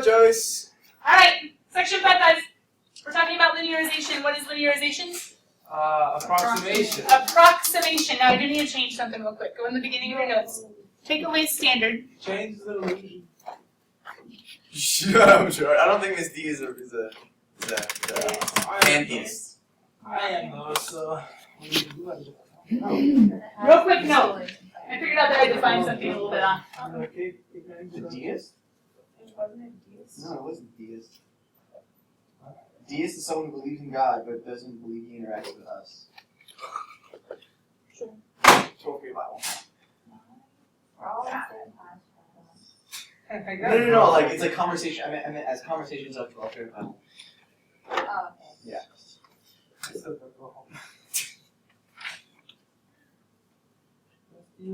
Joyce. Alright, section 5.5. We're talking about linearization. What is linearization? Approximation. Approximation. Now I do need to change something real quick. Go in the beginning of your notes. Take away standard. Change the illusion. Shut up, George. I don't think Miss D is a handpiece. I am though, so we need to do it. Real quick note. I figured out that I defined something a little bit off. The deist? No, it wasn't deist. Deist is someone who believes in God but doesn't believe he interacts with us. Sure. Talk your Bible. I No, like it's a conversation. I mean, as conversations of welfare Bible. Oh, okay. Yeah.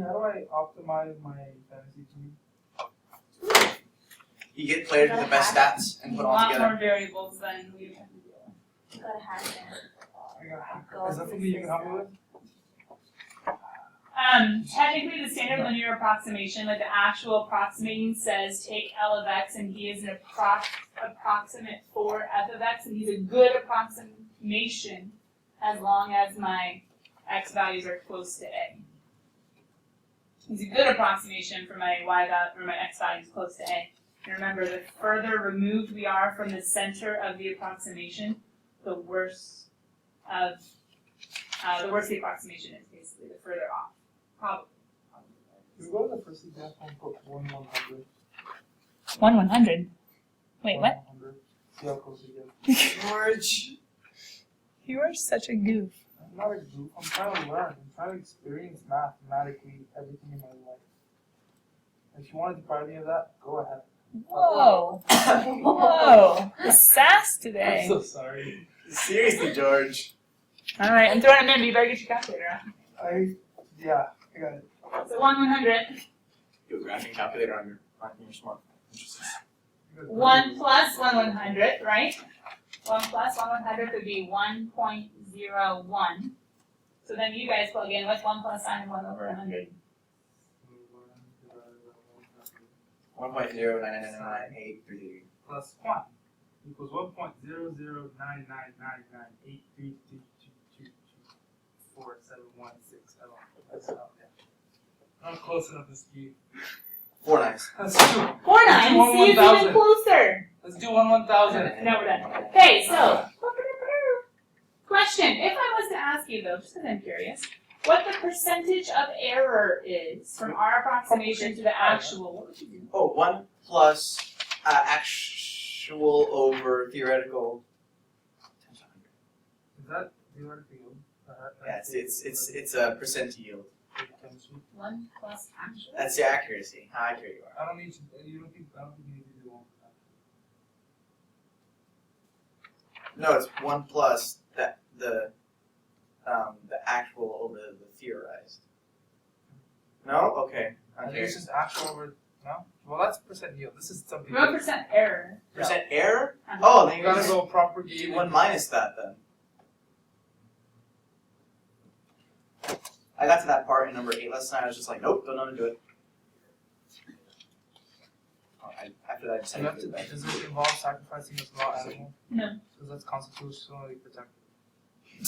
How do I optimize my fantasy team? You get players with the best stats and put A them all lot together. more variables than we have to deal with. You gotta have that. Is that something you can help me with? Technically, the standard linear approximation, like the actual approximating, says take L of x, and he is an approximate for f of x, and he's a good approximation as long as my x values are close to a. He's a good approximation for my y value, or my x values close to a. And remember, the further removed we are from the center of the approximation, the worse the approximation is, basically, the further off. Probably. Can we go to the first example and put 1/100? 1/100? Wait, what? 1/100. See how close we get. George. You are such a goof. I'm not a goof. I'm trying to learn. I'm trying to experience mathematically everything in my life. If you want to deprive me of that, go ahead. Whoa. Whoa. The sass I'm today. so sorry. Seriously, George. Alright, I'm throwing them in, but you better get your calculator out. I got it. So 1/100. Do a graphing calculator on your smartphone. Interesting. 1 plus 1/100, right? 1 plus 1/100 would be 1.01. So then you guys plug in, what's 1 plus sine of 1/100? 1.0999833. Plus 1 equals 1.009998332224716. Not close enough to ski. 4 nines. Let's do 4 9. See, it's even closer. Let's do 1/1000. No, we're done. Okay, so question. If I was to ask you though, just because I'm curious, what the percentage of error is from our approximation to the actual, what would you do? Oh, 1 plus actual over theoretical times 100. Is that theoretical yield? Yeah, it's a percent yield. 1 plus actual? That's the accuracy. How accurate you are. I don't need to. You don't think? I don't think you need to do 1%. No, it's 1 plus the actual over the theorized. No? Okay. I think Okay. it's just actual over. No. Well, that's percent yield. This is something. What percent error? Percent error? Uh-huh. Oh, then You you gotta just go proper do gaming. 1 minus that then. I got to that part in number 8 last night. I was just like, nope, don't know how to do it. After that, I You decided have to do to. that. Does it involve sacrificing a small animal? No. Because that's constitutionally protected.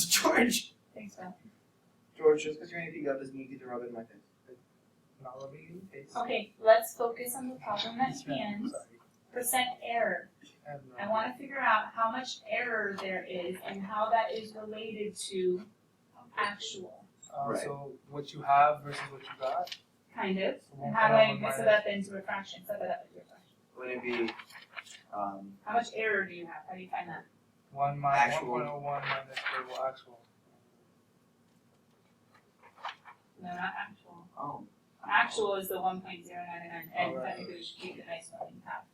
George! Thanks, Phil. George, just because you're anything up doesn't mean you get to rub it in my face. Not rubbing it in the face. Okay, let's focus on the problem at hand. Sorry. Percent error. I have no I want to figure out how much error there is and how that is related to actual. Right. So what you have versus what you got. Kind of. So And how do I mix it up into a fraction? Set that up into a fraction. Would it be How much error do you have? How do you find that? 1 minus Actual. 1.01 minus variable actual. No, not actual. oh Actual is the 1.099, and Oh, right. technically we should keep the nice one in half.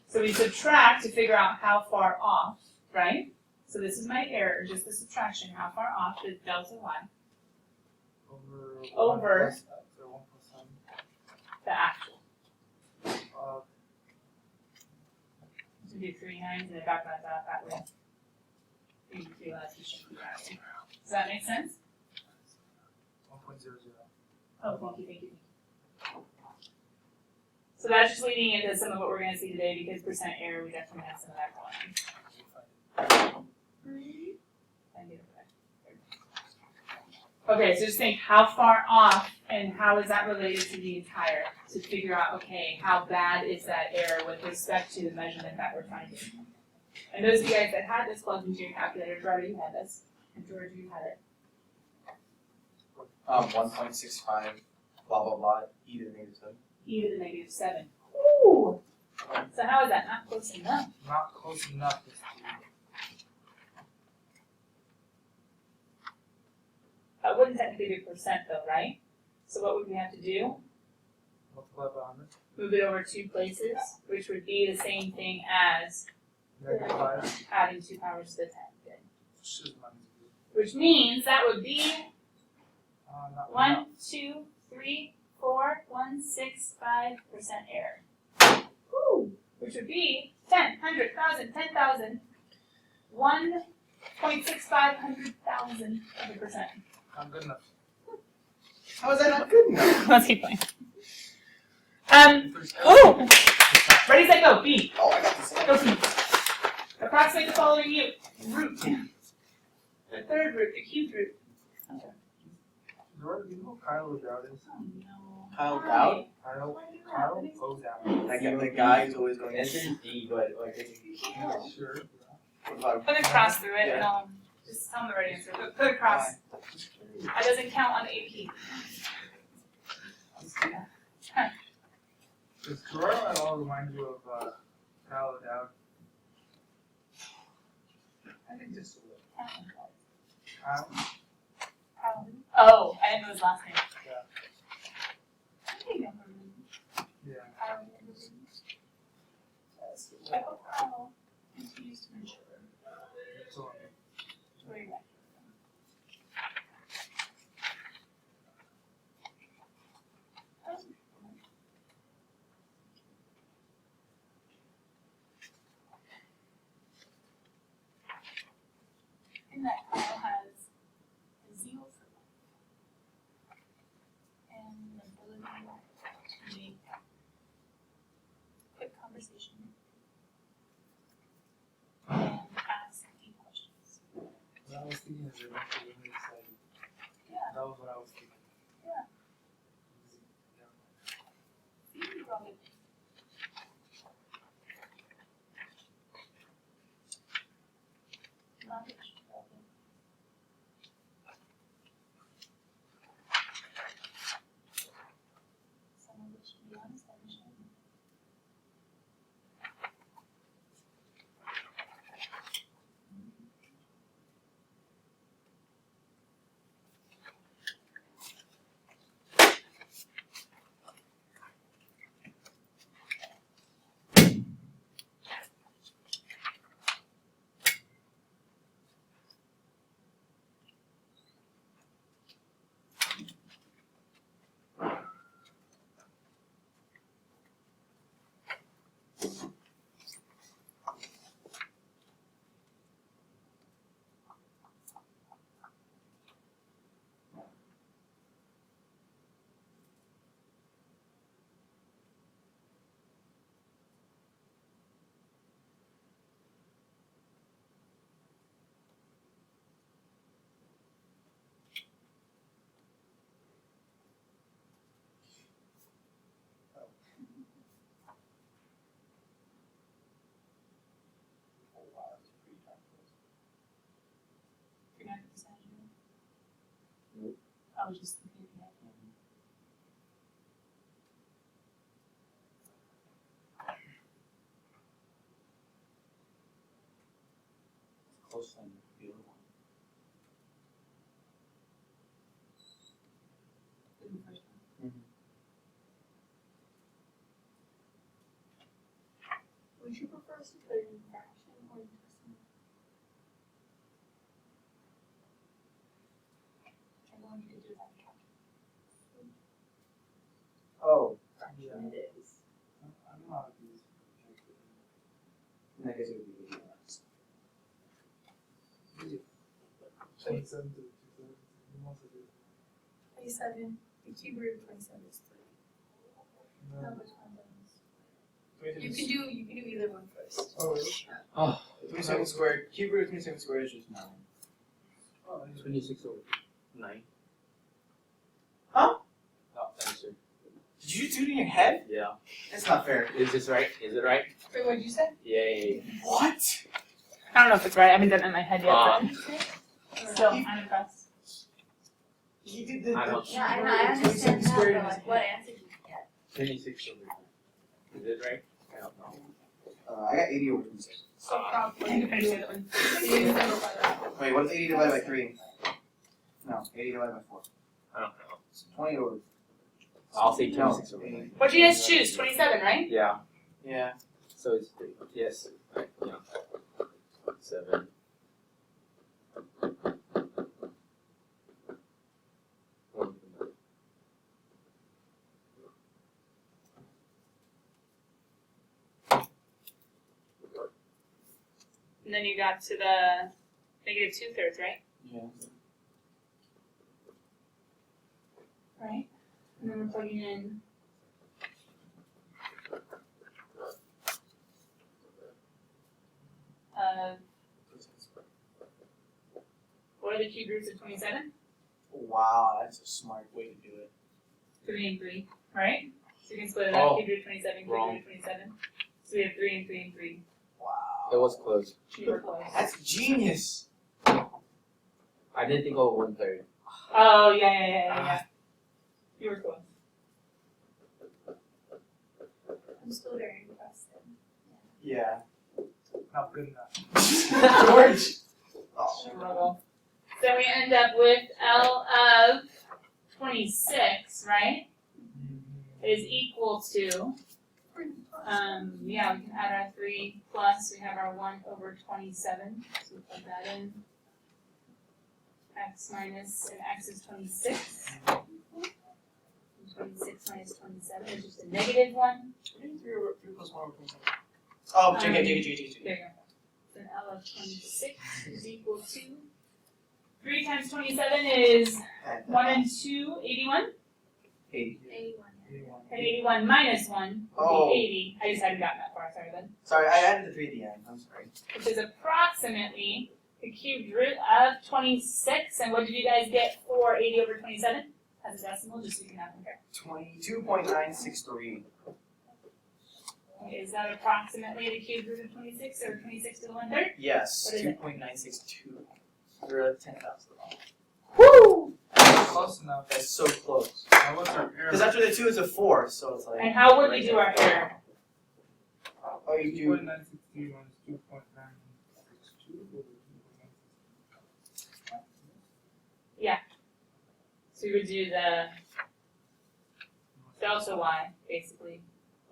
So we subtract to figure out how far off, right? So this is my error, just the subtraction. How far off is delta y? Over 1 plus x or 1 plus some. The actual. Uh, So do 3 nines and then back that way. You realize you shouldn't do that. Does that make sense? 1.00. Oh, thank you. So So that's just leading into some of what we're going to see today because percent error, we definitely have some of that going on. Okay, so just think how far off and how is that related to the entire to figure out, okay, how bad is that error with respect to the measurement that we're finding. And those of you guys that had this plugged into your calculator, Gerardo, you had this, and George, you had it. 1.65, blah, blah, blah, e to the negative 7. E to the negative 7. Ooh! So how is that not close enough? Not close enough. That wouldn't technically be percent though, right? So what would we have to do? Multiply by 100. Move it over 2 places, which would be the same thing as -5. adding 2 powers to the 10. Good. Should minus Which means that would be not 1, 2, 3, 4, 165% error. Woo! Which would be 10, 100, 1,000, 10,000, 1.65 of a percent. not good enough. How is that not good enough? Let's keep going. Oh! Ready, set, go. B. Oh, I got this. Go B. Approximate the following root. The third root, the cubed root. Jordan, do you know who Kyle O'Dowd is? Oh no. Kyle Dowd? Kyle O'Dowd. The guy who's always going It's to in D, but like Sure. What about Put a cross through it Yeah. and I'll just tell them the right answer. Put a cross. That doesn't count on AP. Does Jordan at all remind you of Kyle O'Dowd? I think just a little. Kyle? Oh, I didn't know his last name. Yeah. I think I remember. Yeah. I hope Kyle continues to mature. So, Where you at? And that Kyle has a zeal for life and an ability to make quick conversation and ask deep questions. what I was thinking is eventually when it's like, Yeah. that was what I was thinking. Yeah. Yeah. You brought it. Knowledge development. Some of which, to be honest, I wish I knew. You're not gonna decide, Nope. I was just thinking of that. close on the other one. Did the first one. Would you prefer us to put it in fraction or in decimal? I want you to do that calculation. Oh, Yeah. It is. I'm not a beast. in that case it would be 80 less. 27 to 27. Who wants to do it? 27. The cube root of 27 is 3. How No. much one does? You can do either one first. Oh, really? Oh, 27 squared. Cube root of 27 squared is just 9. Oh, 26 over 9. Huh? No, answer. Did you do it in your head? Yeah. That's not fair. Is this right? Is it right? Wait, what did you say? Yay. What? I don't know if it's right. I haven't done it in my head yet. Um, but still, I'm impressed. He did the. I don't- Yeah, I know, I understand that, but like, what answer did you get? 26 over 9. Is it right? I don't know. I got 80 over 26. So I can probably. finish the other one. Wait, what is 80 divided by 3? No, 80 divided by 4. I don't know. So 20 over. I'll say No, 26 over 9. What do you guys choose? 27, right? Yeah. Yeah. So it's 3. Yes. Right. Yeah. 7. And then you got to the negative 2/3, right? Yeah. Right. And then we're plugging in. What are the cube roots of 27? Wow, that's a smart way to do it. 3 and 3, right? So you can split it up. Oh, Cube root of 27, cube wrong. root of 27. So we have 3 and 3 and 3. Wow. It was close. You were close. That's genius. I didn't think of 1/3. Oh, yeah. You were close. I'm still very impressed. Yeah. not good enough. George. Struggle. So we end up with L of 26, right? Is equal to, yeah, we can add our 3 plus, we have our 1 over 27, so we plug that in. X minus, and X is 26. 26 minus 27 is just a negative 1. 3 plus 1 over 27. Oh, JK. There you go. Then L of 26 is equal to 3 times 27 is 1 and 2, 81. 80. 81. And 81 minus 1 would Oh. be 80. I just hadn't gotten that far, sorry then. Sorry, I added the 3 at the end. I'm sorry. Which is approximately the cubed root of 26. And what did you guys get for 80 over 27? As a decimal, just so you can have them here. 22.963. Okay, is that approximately the cubed root of 26 or 26 to the 1/3? Yes, What is it? 2.962. You're 10,000 off. Woo! Close enough. That's so close. Now what's our error? Because after the 2 is a 4, so it's like. And how would we do our error? Oh, you do. 2.963 minus 2.962 over 2.962. So we would do the delta y, basically,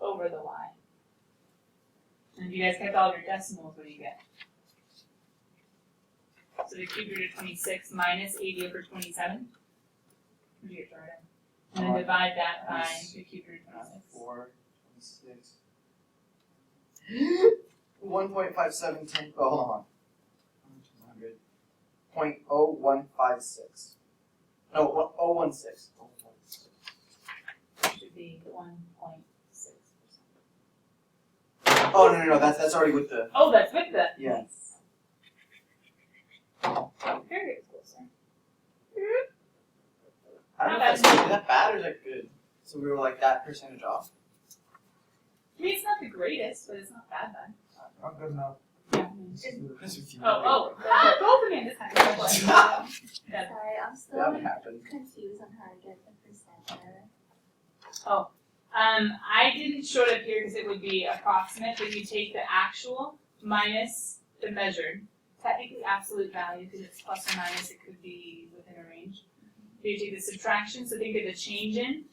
over the y. And if you guys kept all of your decimals, what do you get? So the cube root of 26 minus 80 over 27. What do you get, Jordan? And then divide that by the cube root of 26. 4, 26. 1.5710. Oh, hold on. 100. 0.0156. No, 0.016. Should be 1.6%. Oh, no, that's already with the. Oh, that's with the. Yeah. Nice. Very good, closer. I don't know if that's good. Is that bad or is that good? So we were like that percentage off. I mean, it's not the greatest, but it's not bad. Not good enough. Yeah. That's with you. Oh, both of me this time. Yeah. Sorry, I'm still That would happen. confused on how to get the percent error. I didn't show it up here because it would be approximate, but you take the actual minus the measured. Technically absolute value, because it's plus or minus, it could be within a range. So you take the subtraction, so think of the change in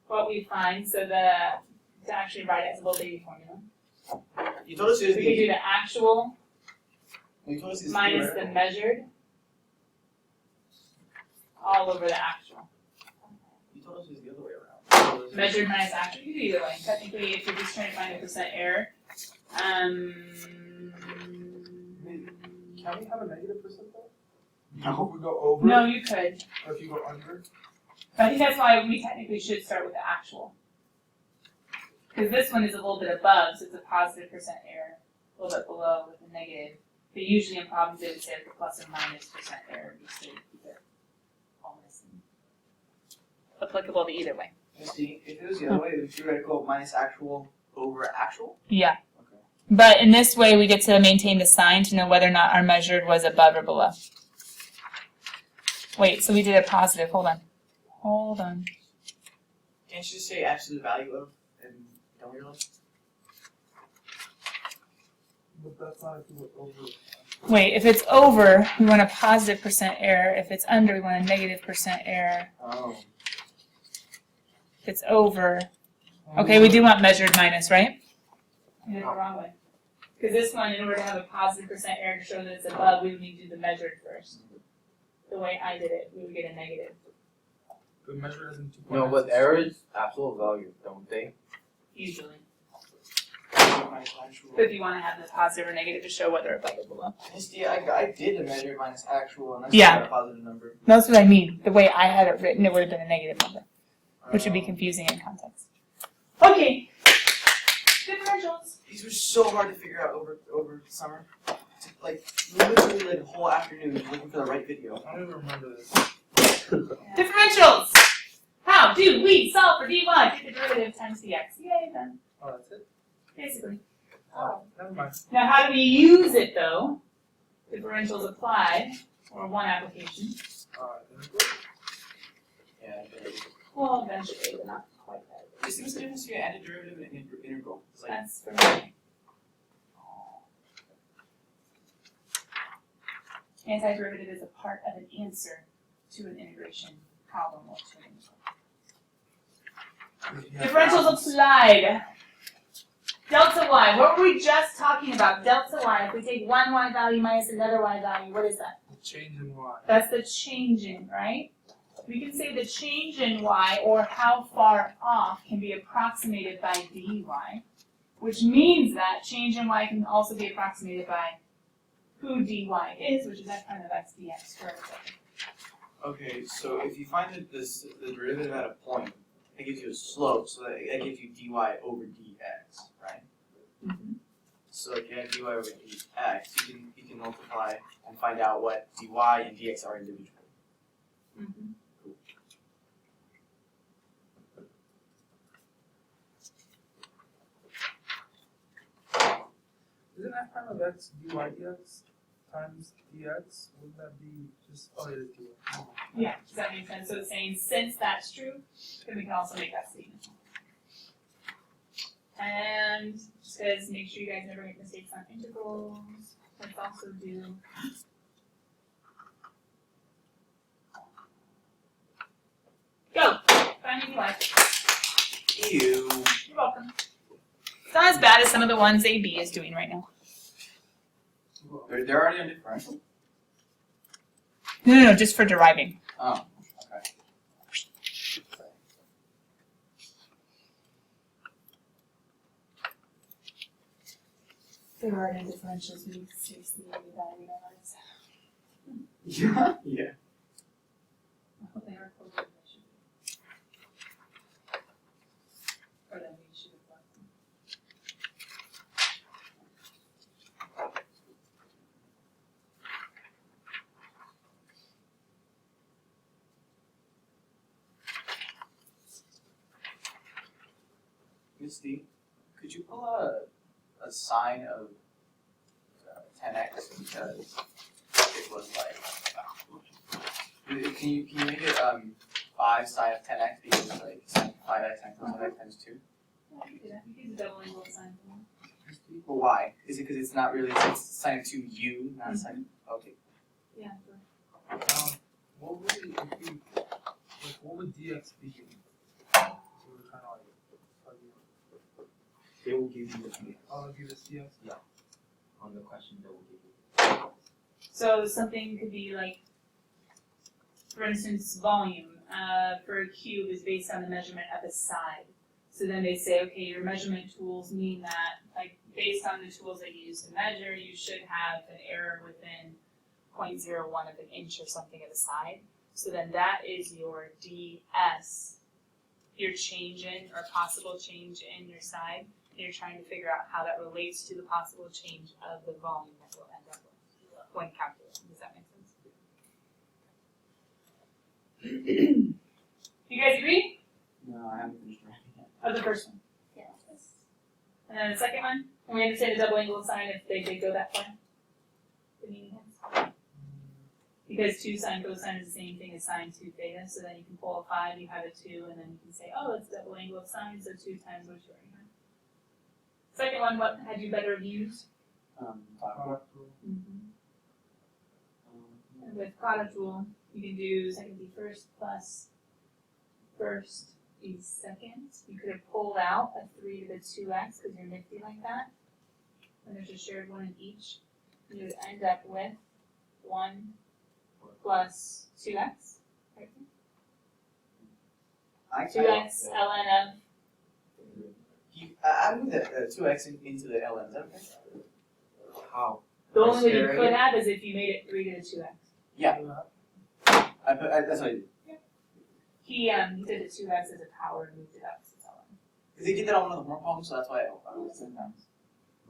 what we find, so to actually write it as a little baby formula. You told us So it was we could do the. the actual You told us it was minus the measured all over the actual. You told us it was the other way around. Measured minus actual, you can do either way. Technically, if you're just trying to find a percent error, Can we have a negative percent though? No. If we go over, no, you could. or if you go under? But I think that's why we technically should start with the actual. Because this one is a little bit above, so it's a positive percent error. A little bit below with a negative. But usually in problems they would say like a plus or minus percent error just to keep it ominous and applicable to either way. Misty, if it was the other way, it would theoretical minus actual over actual? Yeah. Okay. But in this way we get to maintain the sign to know whether or not our measured was above or below. Wait, so we did a positive. Hold on. Can't you just say absolute value of and don't realize? But that's not if you look over it. Wait, if it's over, we want a positive percent error. If it's under, we want a negative percent error. Oh. If it's over, okay, we do want measured minus, right? We did it the wrong way. Because this one, in order to have a positive percent error to show that it's above, we would need to do the measured first. The way I did it, we would get a negative. The measure is in 2.9. No, but errors absolute value, don't they? Usually. Minus actual. But if you want to have the positive or negative to show whether above or below. Misty, I did the measure minus actual and I Yeah. got a positive number. That's what I mean. The way I had it written, it would have been a negative number, which would be confusing in context. Okay. Differentials. These were so hard to figure out over summer. Like literally like a whole afternoon looking for the right video. I don't even remember this. Differentials. How do we solve for dy? Get the derivative times dx. Yay, done. Oh, that's it? Basically. Oh, never mind. Now, how do we use it though? Differentials applied, or one application. Integral? Yeah. Well, eventually, but not quite that. This is the difference between antiderivative and integral. It's like That's for me. Antiderivative is a part of an answer to an integration problem or to an integral. Yeah, Differentials balance. applied. Delta y. What were we just talking about? Delta y. If we take one y value minus another y value, what is that? The change in y. That's the change in, right? We can say the change in y, or how far off, can be approximated by dy, which means that change in y can also be approximated by who dy is, which is f prime of x dx for everything. okay, so if you find that the derivative at a point, it gives you a slope, so that gives you dy over dx, right? Mm-hmm. So if you have dy over dx, you can multiply and find out what dy and dx are individually. Mm-hmm. Isn't f prime of x dy dx times dx? Wouldn't that be just, oh it is dy. Oh. Yeah, does that make sense? So it's saying since that's true, then we can also make that statement. And just guys, make sure you guys never make mistakes on integrals. Let's also do go! Finding dy. Ew. You're welcome. It's not as bad as some of the ones AB is doing right now. They're already on differential? No, just for deriving. Oh, okay. There are no differentials. We need to seriously evaluate our lives. Yeah. Yeah. I hope they are closer than they should be. Or than we should have left them. Misty, could you pull out a sine of 10x because it was like can you make it 5 sine of 10x because like 5x times 10x times 2? Yeah, you can do that. You can use a double angle sine for them. But why? Is it because it's not really it's sine of 2u, not sine? Okay. Yeah, for What would it be? Like, what would dx be? So we're trying to like argue. They will give you the dx. Oh, I'll give this dx. On the question, they will give you. So something could be like, for instance, volume for a cube is based on the measurement of a side. So then they say, okay, your measurement tools mean that, like, based on the tools that you use to measure, you should have an error within 0.01 of an inch or something of the side. So then that is your ds your change in or possible change in your side, and you're trying to figure out how that relates to the possible change of the volume that we'll end up with when calculating. Does that make sense? You guys agree? No, I haven't finished writing yet. Of the first one. Yes. And then the second one, and we understand the double angle sign if they did go that far. The meaning is. Because 2 sine cosine is the same thing as sine 2 theta, so then you can pull a 5, you have a 2, and then you can say, oh, it's double angle of sine, so 2 times what you already have. Second one, what had you better have used? Product rule. And with product rule, you can do second be first plus first be second. You could have pulled out a 3 to the 2x because you're nifty like that. And there's a shared one in each. And you would end up with 1 plus 2x. Right? 2x ln of. I moved the 2x into the ln. Is that okay? How? The only way you Sharing could it? have is if you made it 3 to the 2x. That's what I did. He did it 2x as a power and moved it up to ln. Because they did that on one of the more problems, so that's why I was sometimes.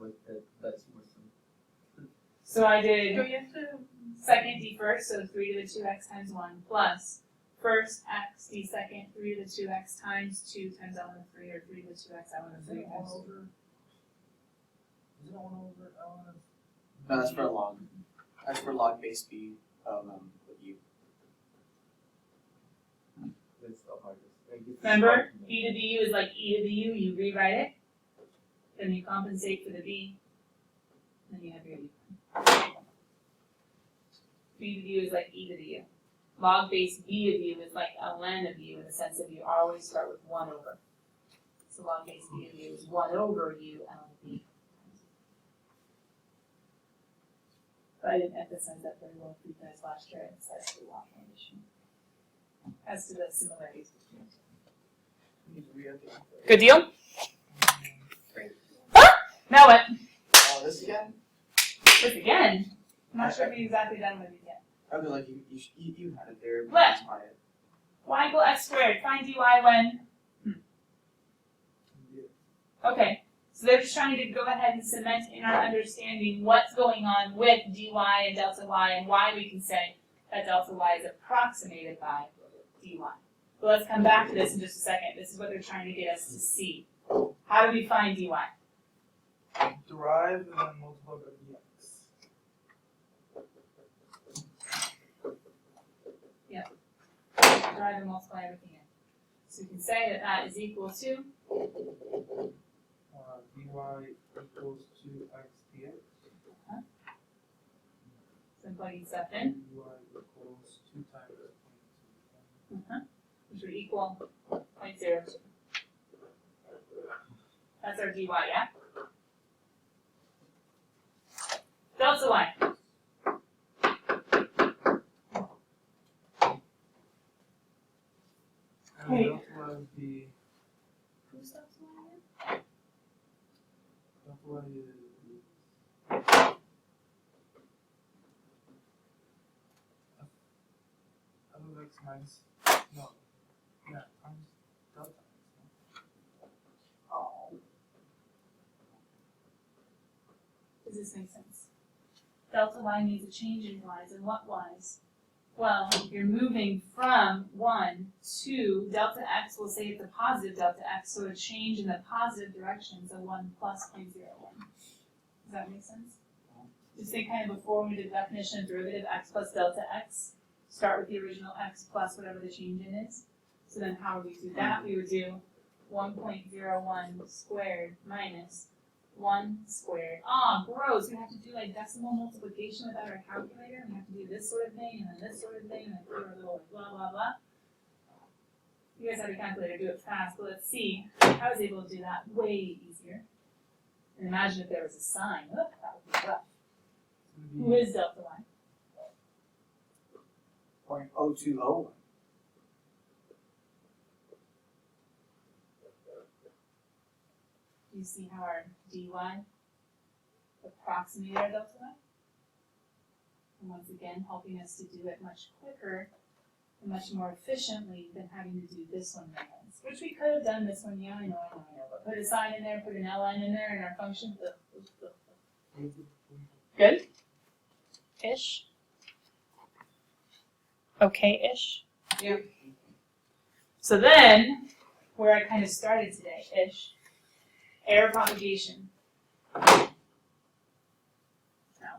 But that's more simple. So I did second d first, so 3 to the 2x times 1 plus first x d second 3 to the 2x times 2 times ln of 3 or 3 to the 2x ln of 3 times 2. Isn't it 1 over ln of? No, that's for log. That's for log base b of u. That's the hardest. Like, it's Remember, hard to b to the u is like e to the u, you rewrite it, then you compensate for the b, and then you have your u. B to the u is like e to the u. Log base b of u is like ln of u in the sense that you always start with 1 over. So log base b of u is 1 over u ln of b. But I didn't emphasize that very well for you guys last year. I emphasized the log condition. As to the similarities between the two. Good deal? Now what? Oh, this again? This again? I'm not sure if we exactly done with it yet. I was like, you had it there. But What? that's fine. Y equal x squared. Find dy when? Okay. So they're just trying to go ahead and cement in our understanding what's going on with dy and delta y and why we can say that delta y is approximated by dy. But let's come back to this in just a second. This is what they're trying to get us to see. How do we find dy? Derive and then multiply by dx. Derive and multiply everything in. So we can say that that is equal to Dy equals 2x dx. so I'm plugging stuff in, Dy equals 2 times 0.2. which would equal 0.02. That's our dy, yeah? Delta y. And Wait. delta y would be Who's delta y again? delta y is f of x minus times delta x. Oh. Does this make sense? Delta y means a change in y's, and what y's? Well, you're moving from 1 to delta x, we'll say it's a positive delta x, so a change in the positive direction, so 1 plus 0.01. Does that make sense? Just think kind of before we did the definition of derivative x plus delta x, start with the original x plus whatever the change in is. So then how would we do that? We would do 1.01 squared minus 1 squared. Ah, gross. We have to do like decimal multiplication without our calculator. We have to do this sort of thing and then this sort of thing and then do our little blah, blah, blah. You guys have your calculator, do it fast, but let's see. I was able to do that way easier. And imagine if there was a sign. Ugh, that would be rough. Who is delta y? 0.0201. Do you see how our dy approximated our delta y? And once again, helping us to do it much quicker much more efficiently than having to do this one once. Which we could have done this one, yeah, I know, but put a sign in there, put an LN in there, and our function, Good? Ish? Okay-ish? Yeah. So then, where I kind of started today, ish, error propagation. Now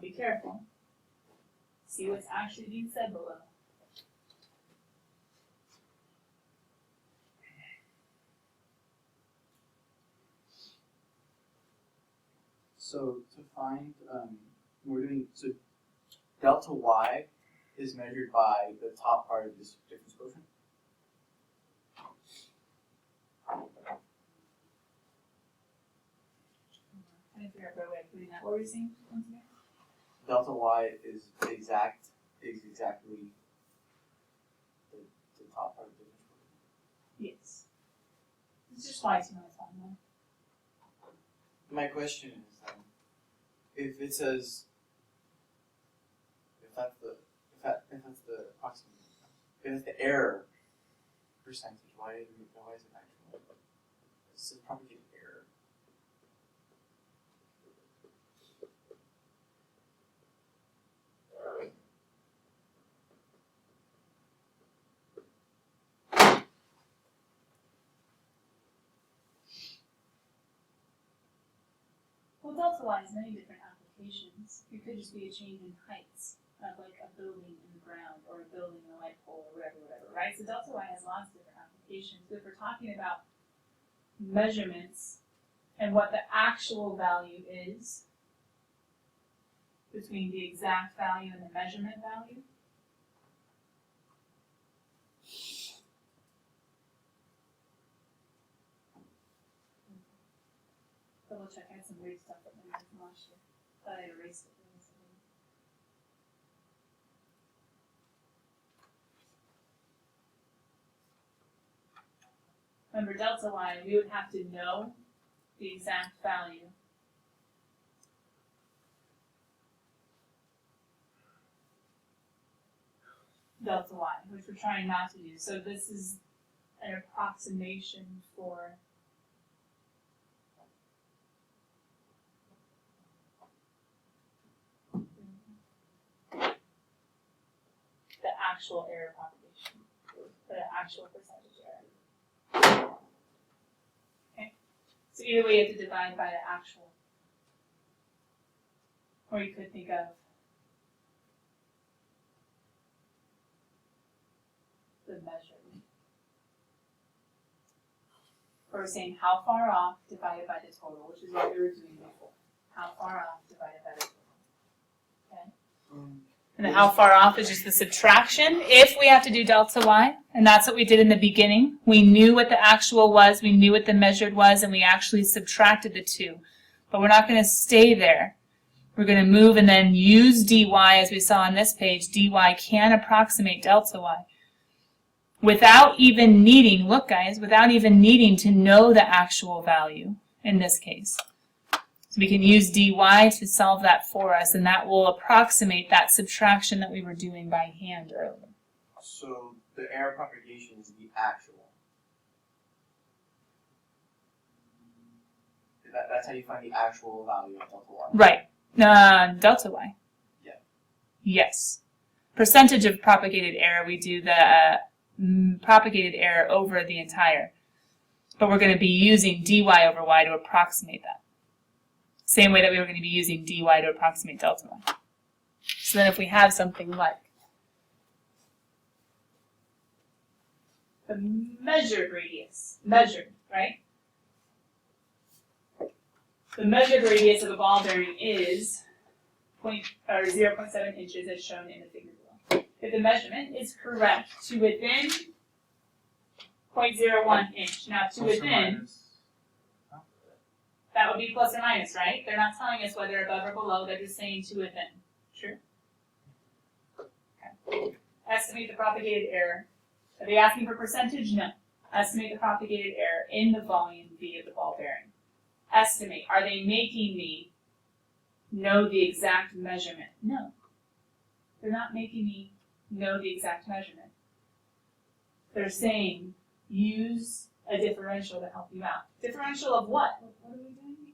be careful. See what's actually being said below. So to find, so delta y is measured by the top part of this difference quotient. I didn't figure out a better way of putting that. What were you saying once again? Delta y is exactly the top part of the difference quotient. Yes. It's just twice you know it's on one. My question is, if it says, if that's the approximate, if it's the error percentage, why is it actual? This is propagated error. Well, delta y has many different applications. It could just be a change in heights of like a building in the ground or a building in a light pole or whatever, right? So delta y has lots of different applications. But if we're talking about measurements and what the actual value is between the exact value and the measurement value, double check. I had some weird stuff that I from last year. Thought I erased it. Remember, delta y, we would have to know the exact value. Delta y, which we're trying not to do. So this is an approximation for the actual error propagation, the actual percentage error. Okay, so either way you have to divide by the actual. Or you could think of the measure. Or we're saying how far off divided by the total, which is what we were doing before. How far off divided by the total. Okay? And then how far off is just the subtraction if we have to do delta y, and that's what we did in the beginning. We knew what the actual was, we knew what the measured was, and we actually subtracted the two. But we're not going to stay there. We're going to move and then use dy, as we saw on this page. Dy can approximate delta y. Without even needing, look guys, without even needing to know the actual value in this case. So we can use dy to solve that for us, and that will approximate that subtraction that we were doing by hand earlier. So the error propagation is the actual. That's how you find the actual value of delta y. Right. Delta y. Yeah. Yes. Percentage of propagated error, we do the propagated error over the entire. But we're going to be using dy over y to approximate that. Same way that we were going to be using dy to approximate delta y. So then if we have something like the measured radius, right? The measured radius of a ball bearing is 0.7 inches as shown in the figure below. If the measurement is correct to within 0.01 inch. Now to within, that would be plus or minus, right? They're not telling us whether above or below, they're just saying to within. True? Okay. Estimate the propagated error. Are they asking for percentage? No. Estimate the propagated error in the volume via the ball bearing. Estimate. Are they making me know the exact measurement? No. They're not making me know the exact measurement. they're saying use a differential to help you out. Differential of what? What are we doing?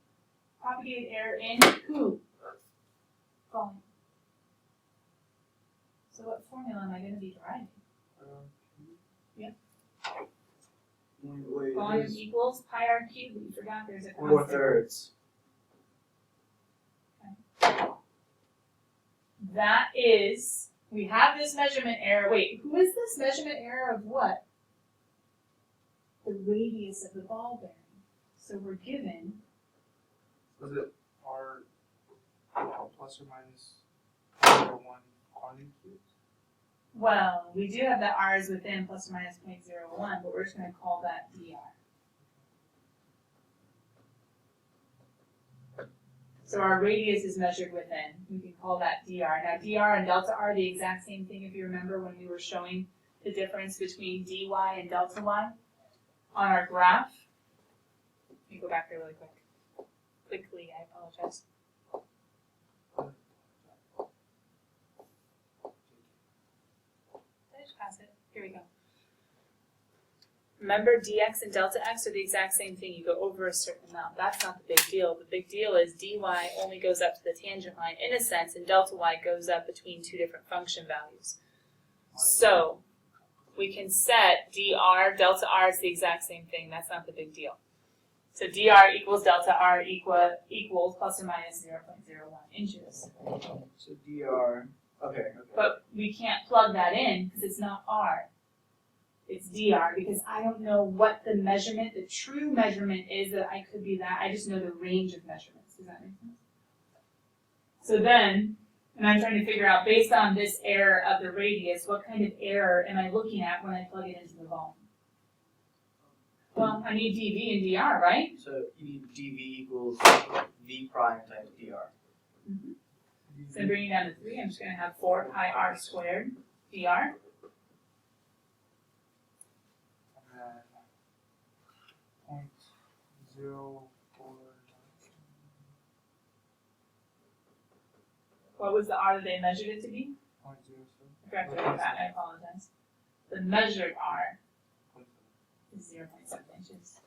Propagated error in who? Volume. So what formula am I going to be deriving? Wait, Volume equals pi r cubed, but you forgot there's a constant. 4/3. That is, we have this measurement error. Wait, who is this measurement error of what? The radius of the ball bearing. So we're given, Was it R plus or minus 0.01 quantity cubes? well, we do have the r's within plus or minus 0.01, but we're just going to call that dr. So our radius is measured within. We can call that dr. Now dr and delta r are the exact same thing if you remember when we were showing the difference between dy and delta y on our graph. Let me go back there really quickly, I apologize. Did I just pass it? Here we go. Remember, dx and delta x are the exact same thing. You go over a certain amount. That's not the big deal. The big deal is dy only goes up to the tangent line in a sense, and delta y goes up between two different function values. So we can set dr, delta r is the exact same thing. That's not the big deal. So dr equals delta r equals plus or minus 0.01 inches. So dr. Okay. But we can't plug that in because it's not r. It's dr because I don't know what the measurement, the true measurement is that I could be that. I just know the range of measurements. Does that make sense? So then, and I'm trying to figure out, based on this error of the radius, what kind of error am I looking at when I plug it into the volume? Well, I need dv and dr, right? So you need dv equals v prime times dr. So bringing it down to 3, I'm just going to have 4 pi r squared dr. And then 0.04. What was the r that they measured it to be? 0.07. I forgot to write that, I apologize. The measured r is 0.7 inches.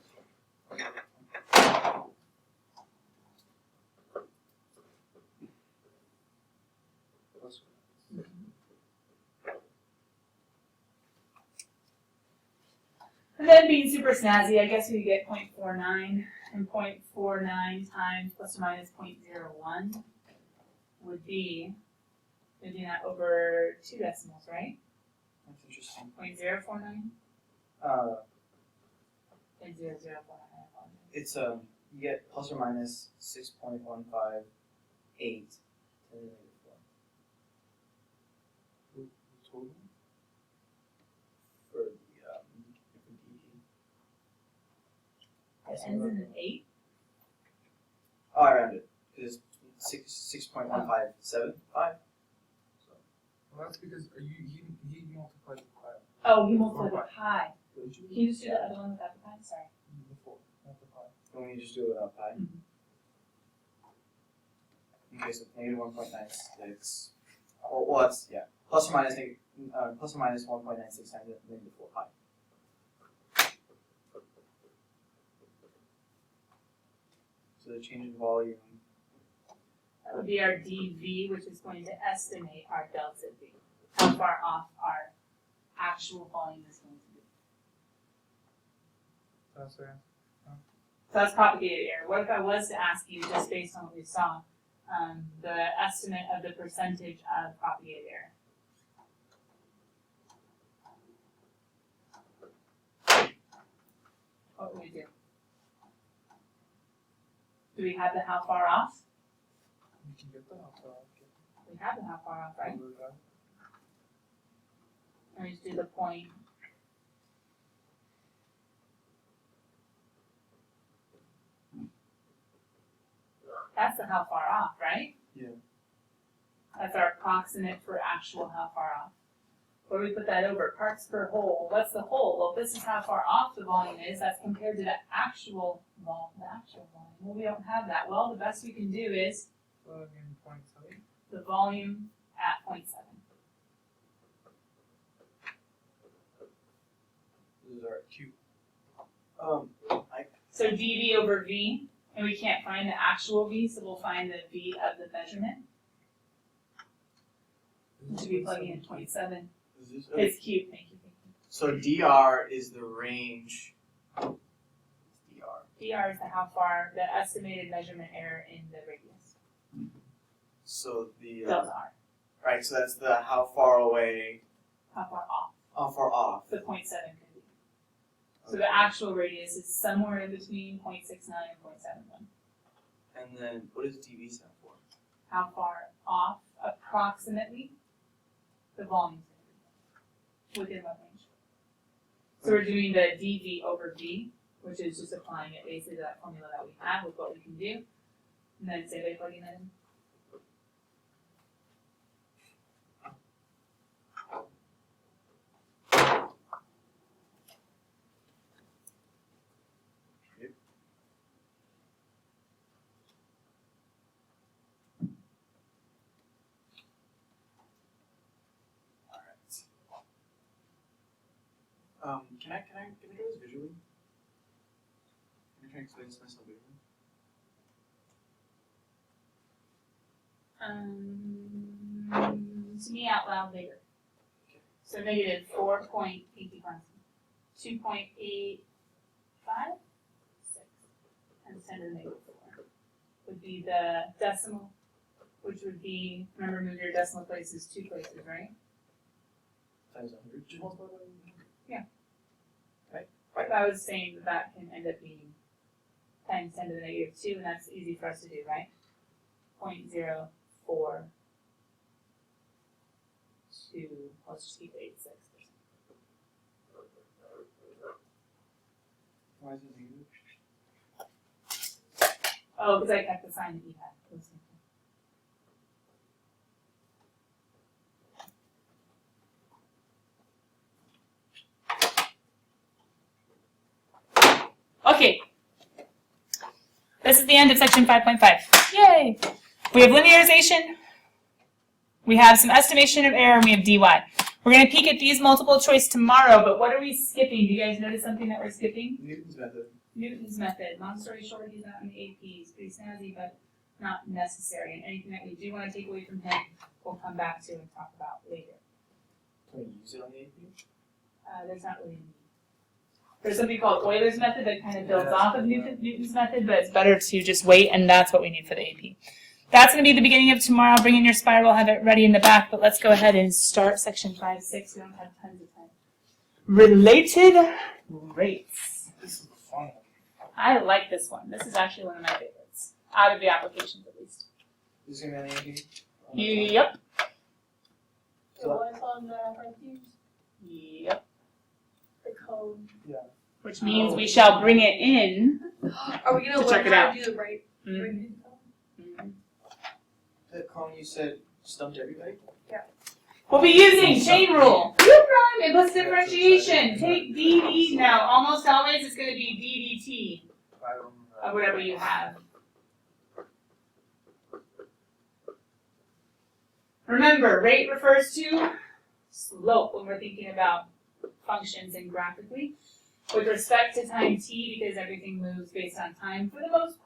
And then being super snazzy, I guess we get 0.49, and 0.49 times plus or minus 0.01 would be, we're doing that over 2 decimals, right? That's interesting. 0.049? 0.0049, I apologize. It's you get plus or minus 6.158 to the -4. Total? For the It ends in an 8? Oh, I rounded. Because it's 6.1575. So Well, that's because he multiplied the pi. Oh, you multiplied with pi. Don't you? Can you just do the other one without the pi? Sorry. Before, not the pi. when we just do it without pi. Okay, so negative 1.96. Well, it's plus or minus 1.96 times negative 4 pi. So the change in volume. That would be our dV, which is going to estimate our delta V. How far off our actual volume is going to be. That's right. So that's propagated error. What if I was to ask you, just based on what we saw, the estimate of the percentage of propagated error? What would we do? Do we have the how far off? You can get that off. We have the how far off, right? Let me just do the point. That's the how far off, right? Yeah. That's our approximate for actual how far off. Where do we put that over? Parts per hole. What's the hole? Well, this is how far off the volume is. That's compared to the actual volume. Well, we don't have that. Well, the best we can do is Plug in 0.7. the volume at 0.7. Those are cute. So dV over V, and we can't find the actual V, so we'll find the V of the measurement. To be plugging in 27. It's cute, thank you. So dr is the range. Dr. dr is the how far, the estimated measurement error in the radius. So the Delta R. right. So that's the how far away. How far off How far off? the 0.7 could be. So the actual radius is somewhere in between 0.69 and 0.71. And then what does dv stand for? How far off, approximately, the volume is going to be within what range. So we're doing the dV over V, which is just applying it basically to that formula that we have with what we can do. And then say by plugging that in. Can I do this visually? Can I try and explain this myself visually? To me out loud later. So negative 4.8 2.85 times 10 to the negative 4 would be the decimal, which would be, remember move your decimal places 2 places, right? Times 100. But I was saying that can end up being times 10 to the negative 2, and that's easy for us to do, right? 0.042, let's just keep 86%. Why is it negative? Oh, because I kept the sign that you had. Okay. This is the end of section 5.5. Yay! We have linearization. We have some estimation of error, and we have dy. We're going to peek at these multiple choice tomorrow, but what are we skipping? Do you guys notice something that we're skipping? Newton's method. Newton's method. Long story short, he's not in the AP. He's pretty snazzy, but not necessary. And anything that we do want to take away from him, we'll come back to and talk about later. Can we use it on the AP? There's not really any. There's something called Euler's method that kind of builds off of Newton's method, but it's better to just wait, and that's what we need for the AP. That's going to be the beginning of tomorrow. Bring in your spiral, have it ready in the back, but let's go ahead and start section 5-6. We don't have tons of time. Related rates. This is a fun one. I like this one. This is actually one of my favorites, out of the applications at least. Is it going to be on the AP? Yep. So what's on the frontiers? Yep. The code. Which means we shall bring it in. Are we gonna To check learn it how out. to do the right? Mhm. The column you said stumped everybody? We'll be using chain rule. U prime implicit differentiation. Take dd now. Almost always it's going to be ddt of whatever you have. Remember, rate refers to slope when we're thinking about functions and graphically. With respect to time t, because everything moves based on time for the most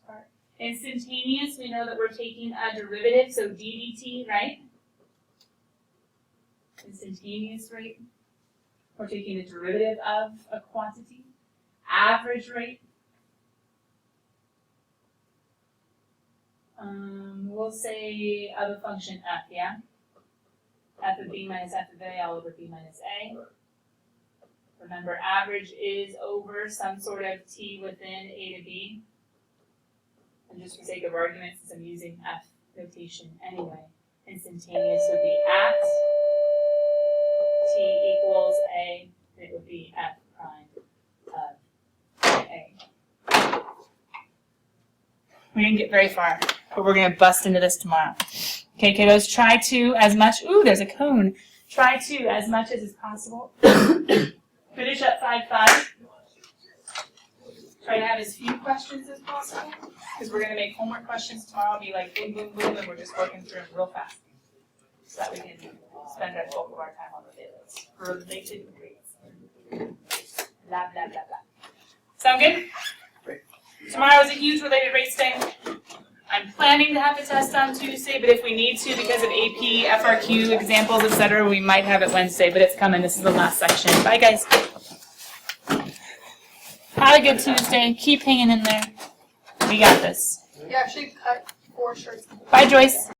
part. Instantaneous, we know that we're taking a derivative, so ddt, right? Instantaneous rate. We're taking a derivative of a quantity. Average rate. We'll say of a function f, yeah? F of b minus f of a all over b minus a. Remember, average is over some sort of t within a to b. And just for sake of argument, since I'm using f notation anyway, instantaneous would be at t equals a, and it would be f prime of a. We didn't get very far, but we're going to bust into this tomorrow. Okay, kiddos, try to as much, ooh, there's a cone. Try to, as much as is possible, finish up 5.5. Try to have as few questions as possible, because we're going to make homework questions tomorrow. It'll be like boom, boom, boom, and we're just working through them real fast, so that we can spend our bulk of our time on the dailies. Related rates. Blah, blah, blah, blah. Sound good? Great. Tomorrow is a huge related rates day. I'm planning to have a test on Tuesday, but if we need to, because of AP, FRQ, examples, etc., we might have it Wednesday, but it's coming. This is the last section. Bye, guys. Have a good Tuesday. Keep hanging in there. We got this. You actually cut 4 shirts. Bye, Joyce.